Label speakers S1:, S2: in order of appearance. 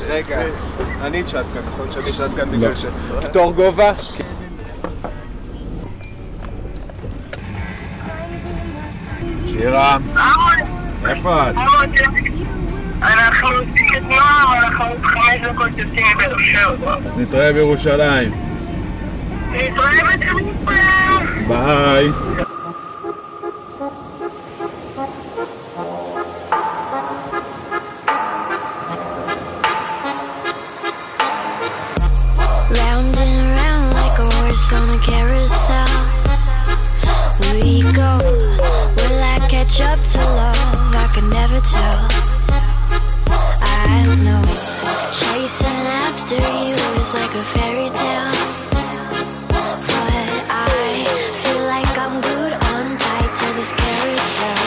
S1: רגע, אני שטקן, נכון שאני שטקן בגלל ש... פתור גובה? שירה, איפה את?
S2: אנחנו עושים את נוער, אנחנו 5 דקות יוצאים מבאר שבע.
S1: נתראה בירושלים.
S2: נתראה בירושלים.
S1: ביי.
S3: Round and round like a horse on a carousel we go. Will I catch up to love? I can never tell. I know chasing after you is like a fairy tale, but I feel like I'm glued on tight to this carousel.